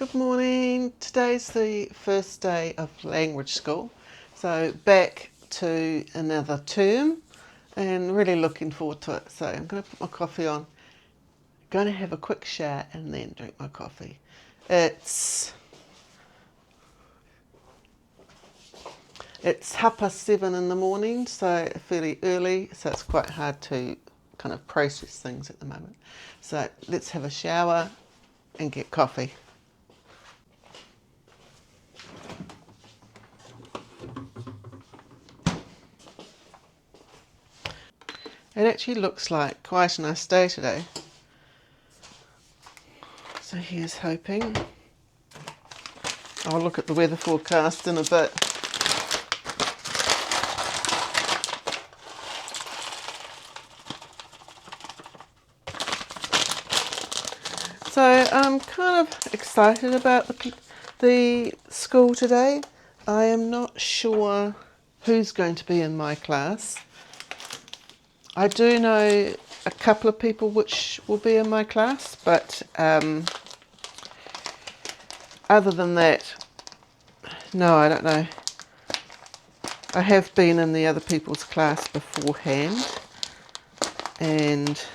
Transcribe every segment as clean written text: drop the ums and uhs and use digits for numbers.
Good morning. Today's the first day of language school, so back to another term and really looking forward to it. So I'm going to put my coffee on, going to have a quick shower and then drink my coffee. It's 7:30 in the morning, so fairly early, so it's quite hard to kind of process things at the moment. So let's have a shower and get coffee. It actually looks like quite a nice day today. So here's hoping. I'll look at the weather forecast in a bit. So I'm kind of excited about the school today. I am not sure who's going to be in my class. I do know a couple of people which will be in my class, but other than that, no, I don't know. I have been in the other people's class beforehand, and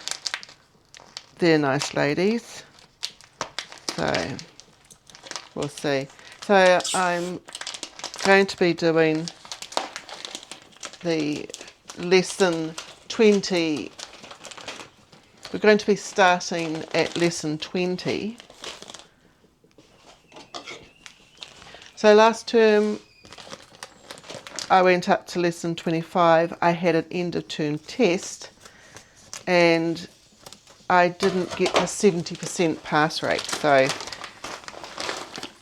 they're nice ladies, so we'll see. So I'm going to be doing the lesson 20. We're going to be starting at lesson 20. So last term I went up to lesson 25. I had an end of term test and I didn't get a 70% pass rate, so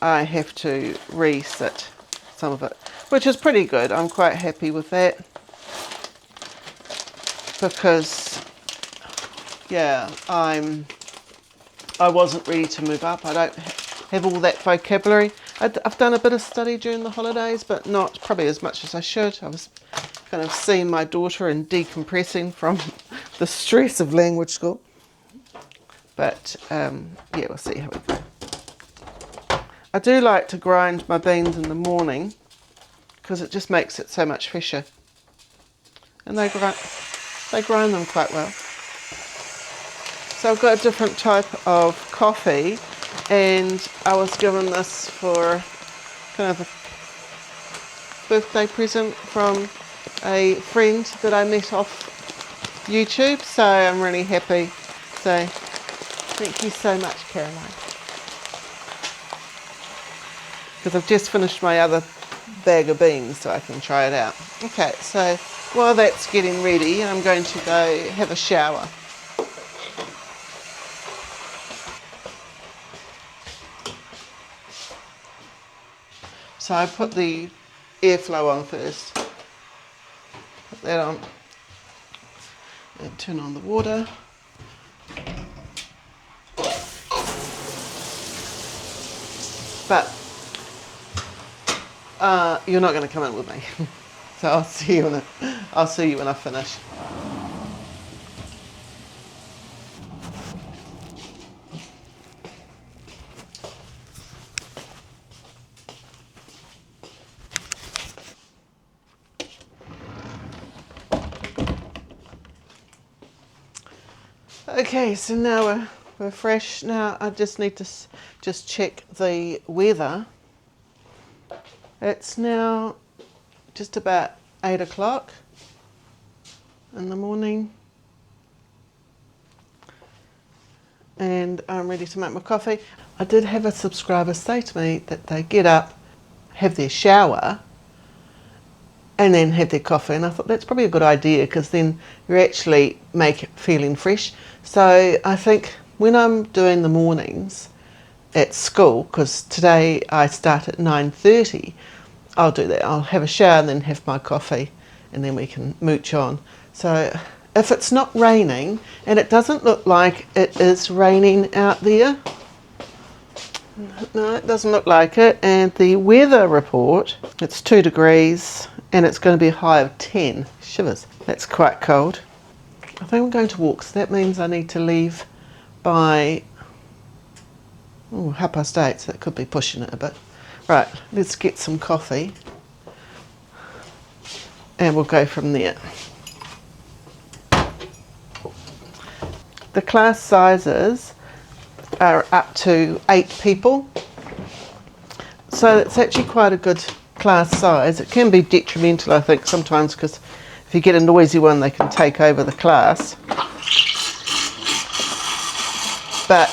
I have to resit some of it, which is pretty good. I'm quite happy with that because, yeah, I wasn't ready to move up. I don't have all that vocabulary. I've done a bit of study during the holidays, but not probably as much as I should. I was kind of seeing my daughter and decompressing from the stress of language school. But yeah, we'll see how we go. I do like to grind my beans in the morning because it just makes it so much fresher. And they grind them quite well. So I've got a different type of coffee, and I was given this for kind of a birthday present from a friend that I met off YouTube, so I'm really happy. So thank you so much, Caroline. Because I've just finished my other bag of beans, so I can try it out. Okay, so while that's getting ready, I'm going to go have a shower. So I put the airflow on first. Put that on. And turn on the water. But you're not going to come in with me, so I'll see you when I finish. Okay, so now we're fresh. Now I just need to just check the weather. It's now just about 8 o'clock in the morning, and I'm ready to make my coffee. I did have a subscriber say to me that they get up, have their shower, and then have their coffee, and I thought that's probably a good idea because then you actually make it feeling fresh. So I think when I'm doing the mornings at school, because today I start at 9:30, I'll do that. I'll have a shower and then have my coffee, and then we can mooch on. So if it's not raining, and it doesn't look like it is raining out there, no, it doesn't look like it, and the weather report, it's 2 degrees and it's going to be a high of 10. Shivers. That's quite cold. I think I'm going to walk, so that means I need to leave by Oh, 8:30, so that could be pushing it a bit. Right, let's get some coffee and we'll go from there. The class sizes are up to 8 people, so it's actually quite a good class size. It can be detrimental, I think, sometimes, because if you get a noisy one, they can take over the class. But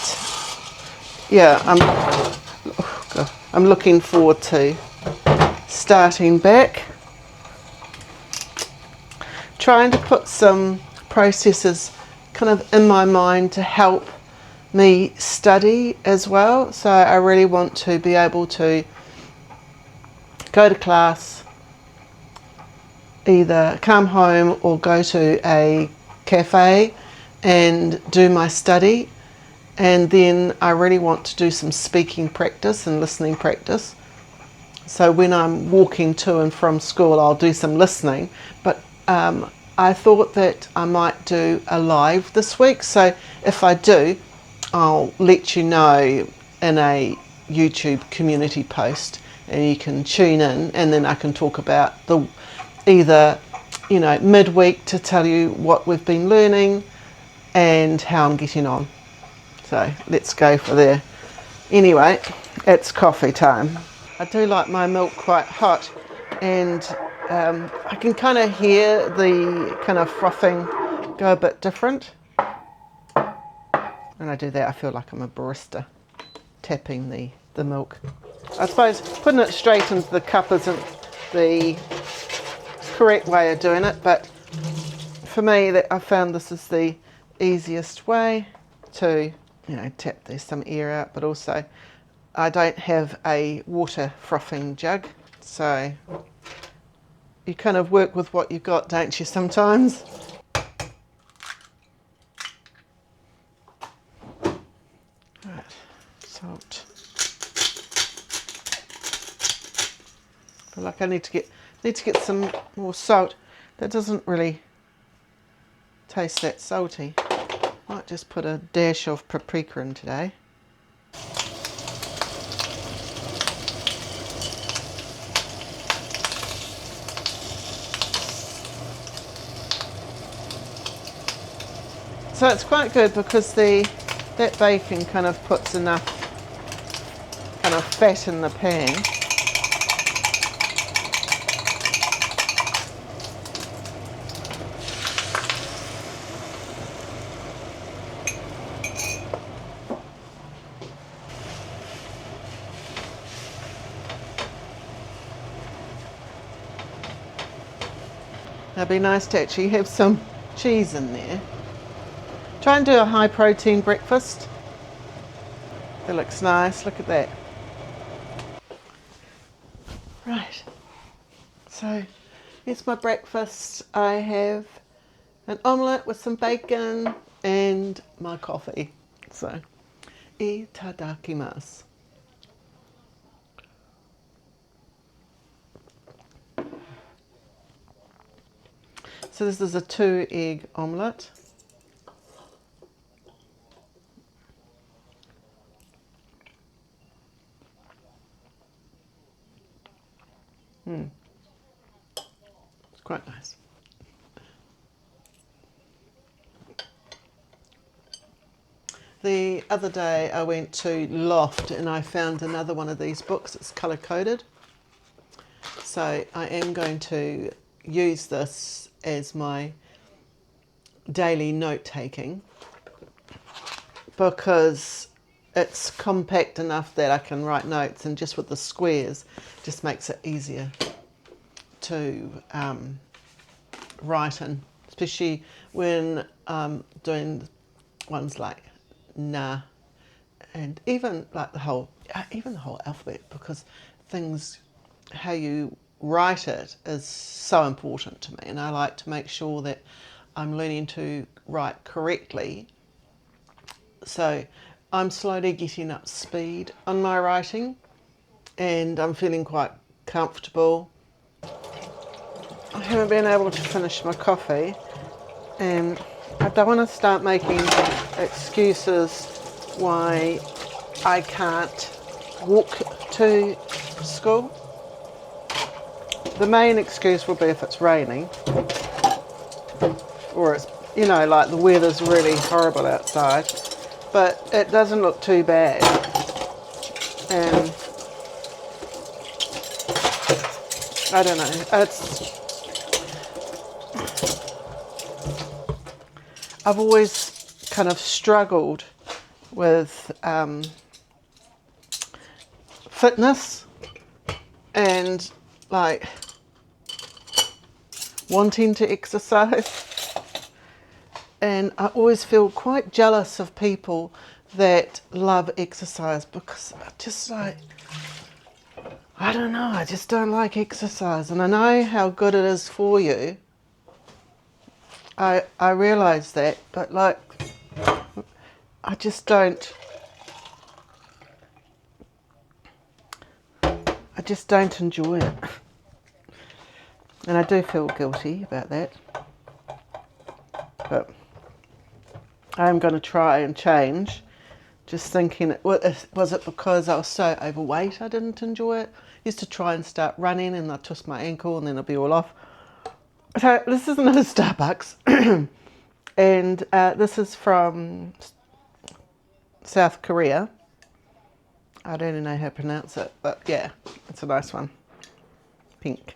yeah, I'm looking forward to starting back. Trying to put some processes kind of in my mind to help me study as well. So I really want to be able to go to class, either come home or go to a cafe and do my study. And then I really want to do some speaking practice and listening practice. So when I'm walking to and from school, I'll do some listening. But I thought that I might do a live this week. So if I do, I'll let you know in a YouTube community post, and you can tune in, and then I can talk about either midweek to tell you what we've been learning and how I'm getting on. So let's go for there. Anyway, it's coffee time. I do like my milk quite hot, and I can kind of hear the kind of frothing go a bit different. When I do that, I feel like I'm a barista tapping the milk. I suppose putting it straight into the cup isn't the correct way of doing it, but for me, I found this is the easiest way to tap. There's some air out, but also I don't have a water frothing jug, so you kind of work with what you've got, don't you, sometimes? Right, salt. I feel like I need to get some more salt. That doesn't really taste that salty. Might just put a dash of paprika in today. So it's quite good because that bacon kind of puts enough kind of fat in the pan. It'd be nice to actually have some cheese in there. Try and do a high protein breakfast. That looks nice, look at that. Right, so here's my breakfast. I have an omelette with some bacon and my coffee. So, itadakimasu. So this is a 2-egg omelette. It's quite nice. The other day I went to Loft and I found another one of these books. It's colour coded. So I am going to use this as my daily note taking because it's compact enough that I can write notes, and just with the squares just makes it easier to write in, especially when doing ones like na, and even like the whole alphabet, because how you write it is so important to me, and I like to make sure that I'm learning to write correctly. So I'm slowly getting up speed on my writing, and I'm feeling quite comfortable. I haven't been able to finish my coffee, and I don't want to start making excuses why I can't walk to school. The main excuse will be if it's raining, or it's, you know, like the weather's really horrible outside, but it doesn't look too bad. And I don't know, I've always kind of struggled with fitness and like wanting to exercise, and I always feel quite jealous of people that love exercise, because I just like, I don't know, I just don't like exercise, and I know how good it is for you. I realise that, but like, I just don't enjoy it. And I do feel guilty about that. But I am going to try and change. Just thinking, was it because I was so overweight I didn't enjoy it? I used to try and start running and I'd twist my ankle and then it'd be all off. So this is another Starbucks. And this is from South Korea. I don't even know how to pronounce it, but yeah, it's a nice one. Pink.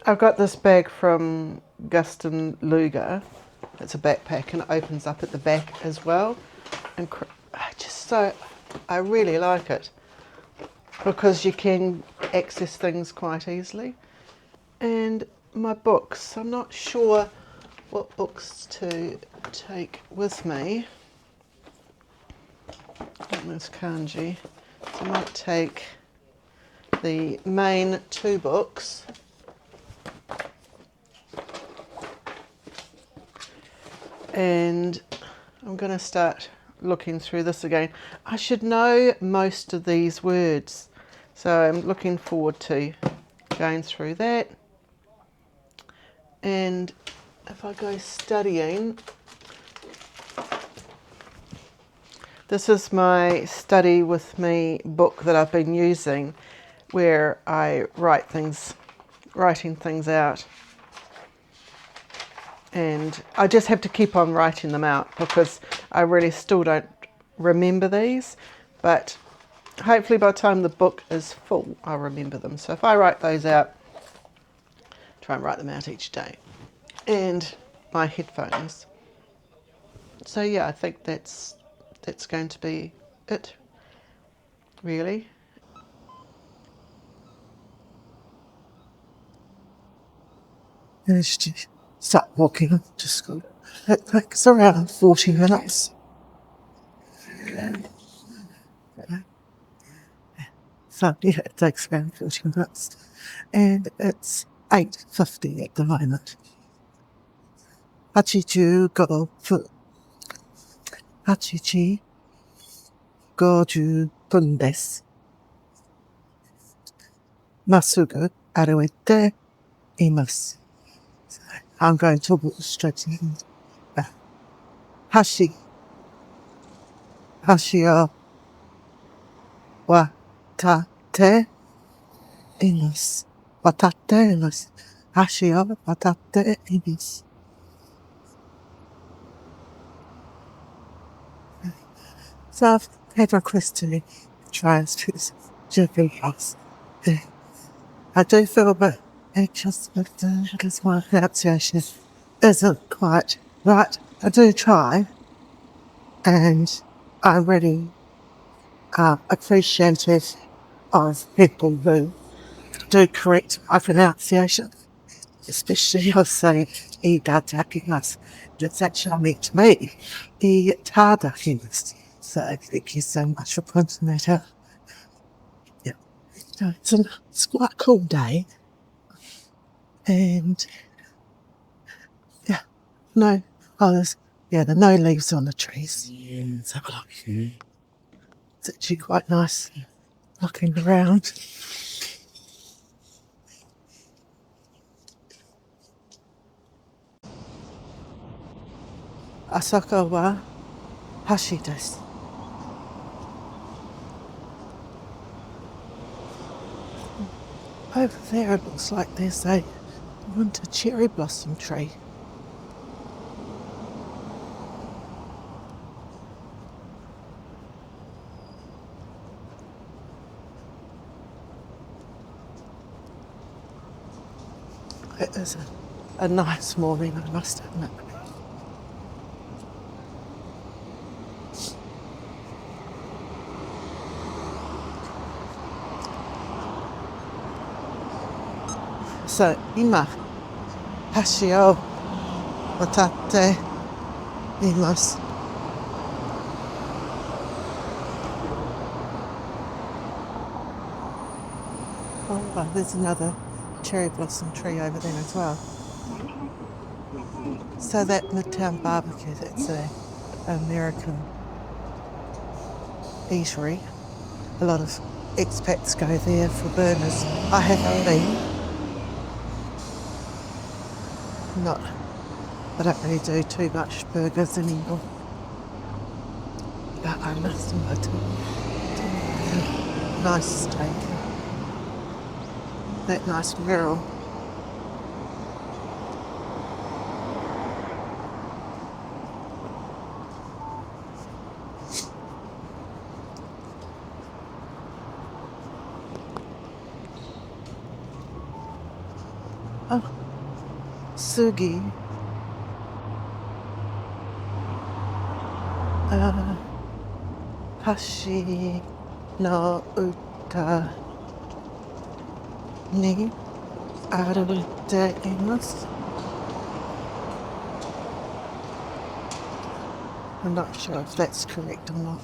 I've got this bag from Gustin Luger. It's a backpack and it opens up at the back as well. And I really like it because you can access things quite easily. And my books, I'm not sure what books to take with me. There's kanji. So I might take the main 2 books. And I'm going to start looking through this again. I should know most of these words, so I'm looking forward to going through that. And if I go studying, this is my Study With Me book that I've been using, where I writing things out. And I just have to keep on writing them out because I really still don't remember these, but hopefully by the time the book is full I'll remember them. So if I write those out, try and write them out each day. And my headphones. So yeah, I think that's going to be it, really. Managed to start walking to school. It takes around 40 minutes. So yeah, it takes around 40 minutes. And it's 8:50 at the moment. 8時50分です。まっすぐ歩いています。I'm going to walk straight in. 橋を渡っています。渡っています。橋を渡っています。So I've had requests to try and speak Japanese. I do feel a bit anxious because my pronunciation isn't quite right. I do try, and I'm really appreciative of people who do correct my pronunciation, especially I say "itadakimasu." That's actually meant to me "itadakimasu." So thank you so much for pointing that out. Yeah, so it's quite a cool day, and yeah, there are no leaves on the trees. Let's have a look. It's actually quite nice looking around. Asaka wa hashi desu. Over there it looks like there's a winter cherry blossom tree. It is a nice morning, I must admit. So, ima, hashi o watatte imasu. Oh, well, there's another cherry blossom tree over there as well. So that Midtown Barbecue, that's an American eatery. A lot of expats go there for burgers. I haven't been. I don't really do too much burgers anymore. But I must admit, nice steak. That nice mural. Oh, sugi. Hashi no uta ni arute imasu. I'm not sure if that's correct or not.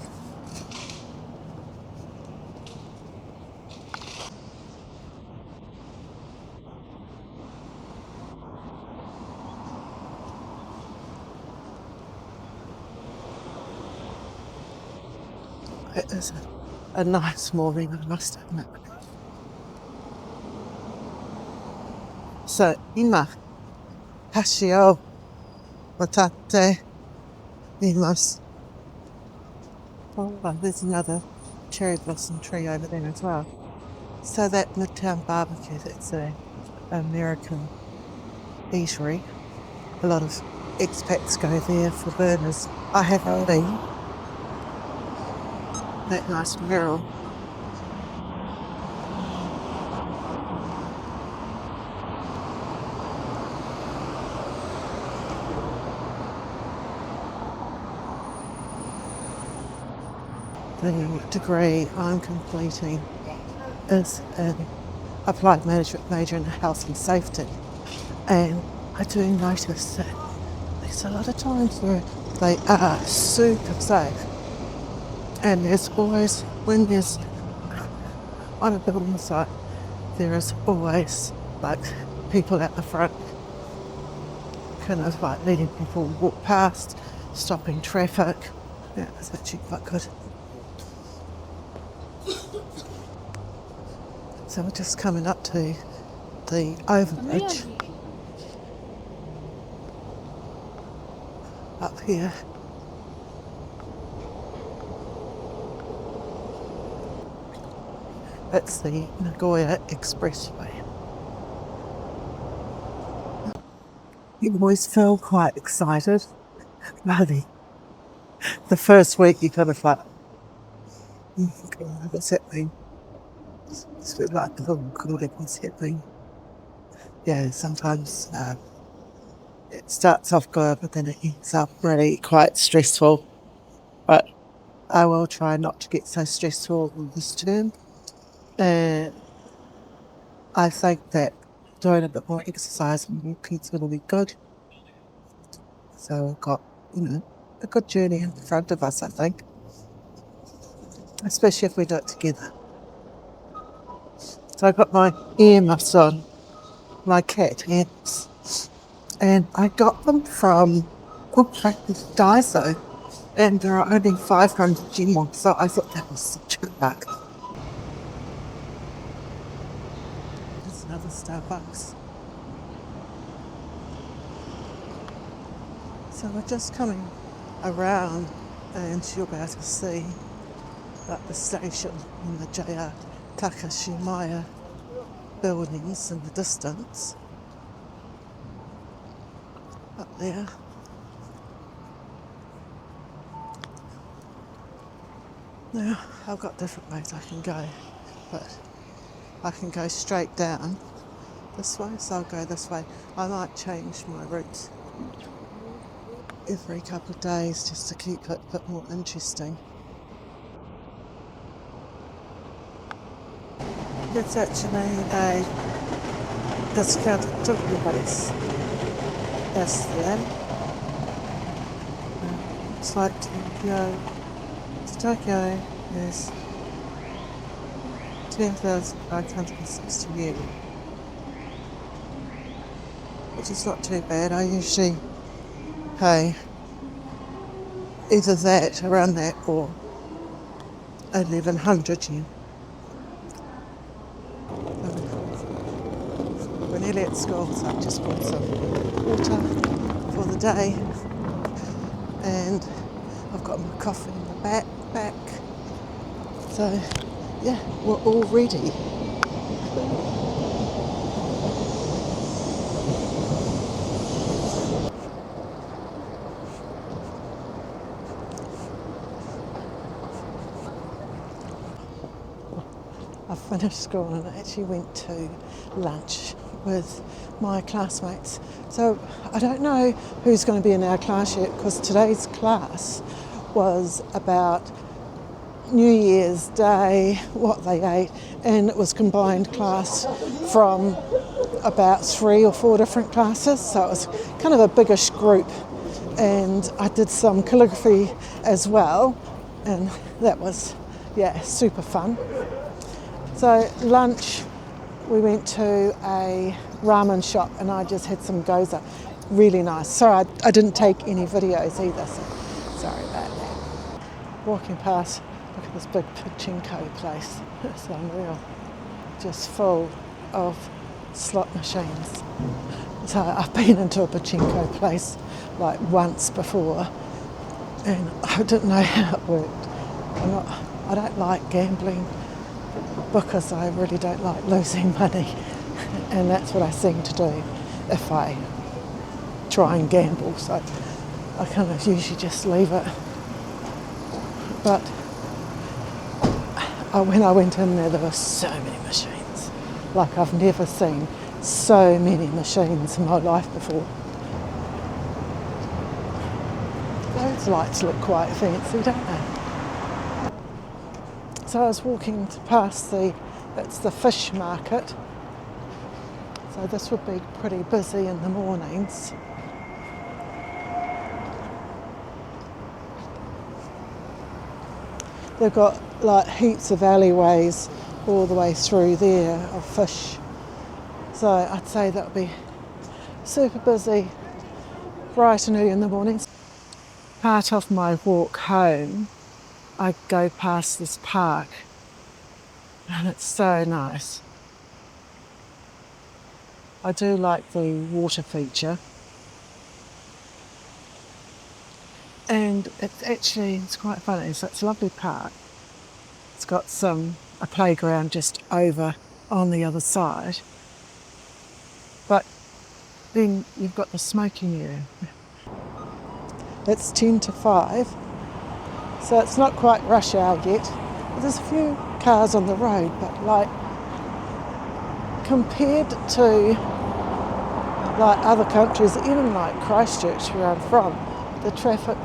It is a nice morning, I must admit. So, ima, hashi o watatte imasu. Oh, well, there's another cherry blossom tree over there as well. So that Midtown Barbecue, that's an American eatery. A lot of expats go there for burgers. I haven't been. That nice mural. The degree I'm completing is an applied management major in health and safety, and I do notice that there's a lot of times where they are super safe, and there's always, when there's on a building site, there is always like people at the front kind of like letting people walk past, stopping traffic. Yeah, it's actually quite good. So we're just coming up to the overbridge up here. It's the Nagoya Expressway. You always feel quite excited. Bloody. The first week you kind of like, what's happening? It's a bit like, oh god, what's happening? Yeah, sometimes it starts off good, but then it ends up really quite stressful. But I will try not to get so stressful this term. And I think that doing a bit more exercise and walking is going to be good. So we've got, a good journey in front of us, I think. Especially if we do it together. So I've got my earmuffs on, my cat ears, and I got them from Good Practice Daiso, and there are only 500 yen, so I thought that was such a luck. There's another Starbucks. So we're just coming around, and you'll be able to see that the station in the JR Takashimaya buildings in the distance up there. Now, I've got different ways I can go, but I can go straight down this way, so I'll go this way. I might change my route every couple of days just to keep it a bit more interesting. It's actually a discounted chicken place. That's them. It's like Tokyo is 10,560 yen, which is not too bad. I usually pay either that, around that, or 1,100 yen. We're nearly at school, so I just bought some water for the day, and I've got my coffee in the back. So yeah, we're all ready. I finished school and I actually went to lunch with my classmates. So I don't know who's going to be in our class yet, because today's class was about New Year's Day, what they ate, and it was combined class from about 3 or 4 different classes, so it was kind of a biggish group. And I did some calligraphy as well, and that was, super fun. So lunch, we went to a ramen shop and I just had some gyoza. Really nice. Sorry, I didn't take any videos either, so sorry about that. Walking past, look at this big pachinko place. It's unreal. Just full of slot machines. So I've been into a pachinko place like once before and I didn't know how it worked. I don't like gambling because I really don't like losing money, and that's what I seem to do if I try and gamble, so I kind of usually just leave it. But when I went in there were so many machines. Like I've never seen so many machines in my life before. Those lights look quite fancy, don't they? So I was walking past it's the fish market. So this would be pretty busy in the mornings. They've got like heaps of alleyways all the way through there of fish. So I'd say that would be super busy bright and early in the mornings. Part of my walk home, I go past this park and it's so nice. I do like the water feature, and it's quite funny. So it's a lovely park. It's got a playground just over on the other side, but then you've got the smoking area. It's 10 to 5. So it's not quite rush hour yet. There's a few cars on the road, but like compared to like other countries, even like Christchurch where I'm from, the traffic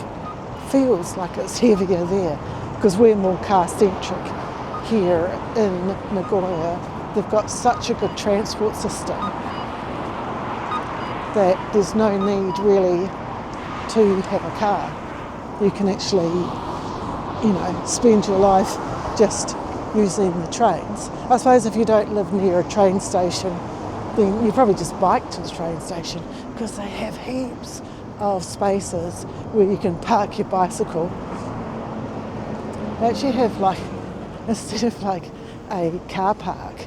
feels like it's heavier there because we're more car centric here in Nagoya. They've got such a good transport system that there's no need really to have a car. You can actually spend your life just using the trains. I suppose if you don't live near a train station, then you probably just bike to the train station because they have heaps of spaces where you can park your bicycle. They actually have instead of a car park,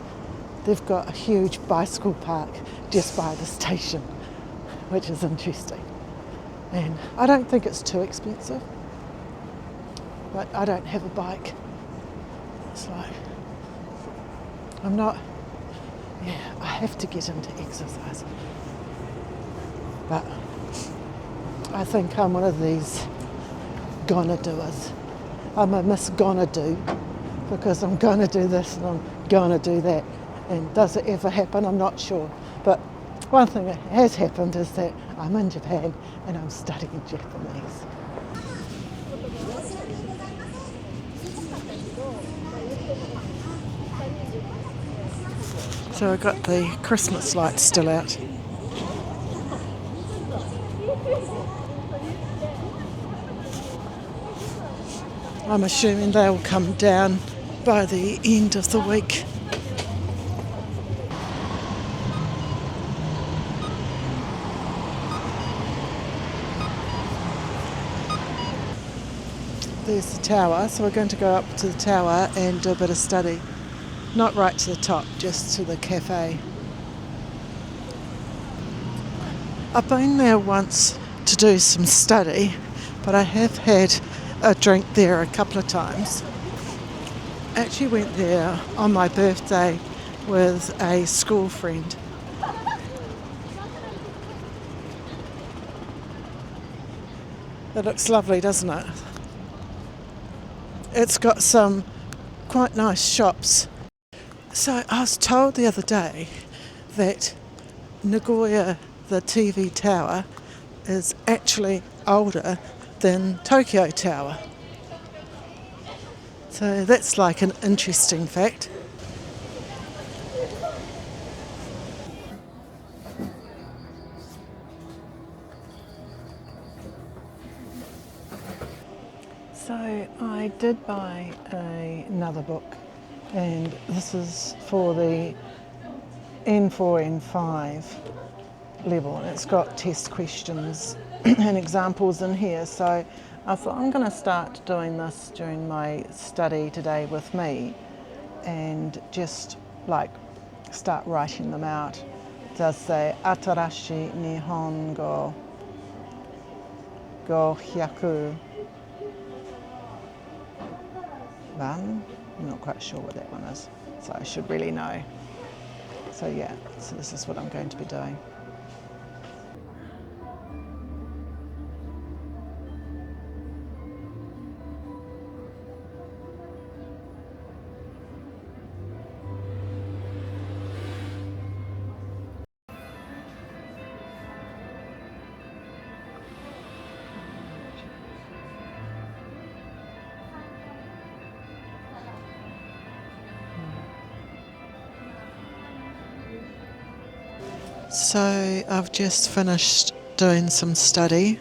they've got a huge bicycle park just by the station, which is interesting. And I don't think it's too expensive. But I don't have a bike. It's like, I'm not Yeah, I have to get into exercise. But I think I'm one of these gonna doers. I'm a Miss Gonna Do, because I'm gonna do this and I'm gonna do that. And does it ever happen? I'm not sure. But one thing that has happened is that I'm in Japan and I'm studying Japanese. So I got the Christmas lights still out. I'm assuming they'll come down by the end of the week. There's the tower, so we're going to go up to the tower and do a bit of study. Not right to the top, just to the cafe. I've been there once to do some study, but I have had a drink there a couple of times. Actually went there on my birthday with a school friend. It looks lovely, doesn't it? It's got some quite nice shops. So I was told the other day that Nagoya, the TV tower, is actually older than Tokyo Tower. So that's like an interesting fact. So I did buy another book, and this is for the N4, N5 level, and it's got test questions and examples in here. So I thought I'm going to start doing this during my study today with me, and just like start writing them out. It does say Atarashi Nihongo Go Hyaku Ran. I'm not quite sure what that one is, so I should really know. So yeah, so this is what I'm going to be doing. So I've just finished doing some study,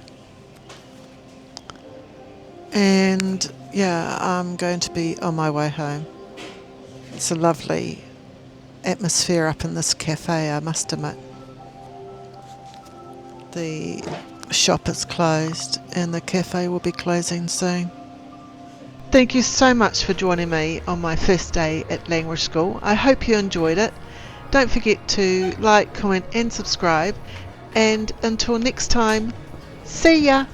and yeah, I'm going to be on my way home. It's a lovely atmosphere up in this cafe, I must admit. The shop is closed and the cafe will be closing soon. Thank you so much for joining me on my first day at language school. I hope you enjoyed it. Don't forget to like, comment and subscribe. And until next time, see ya!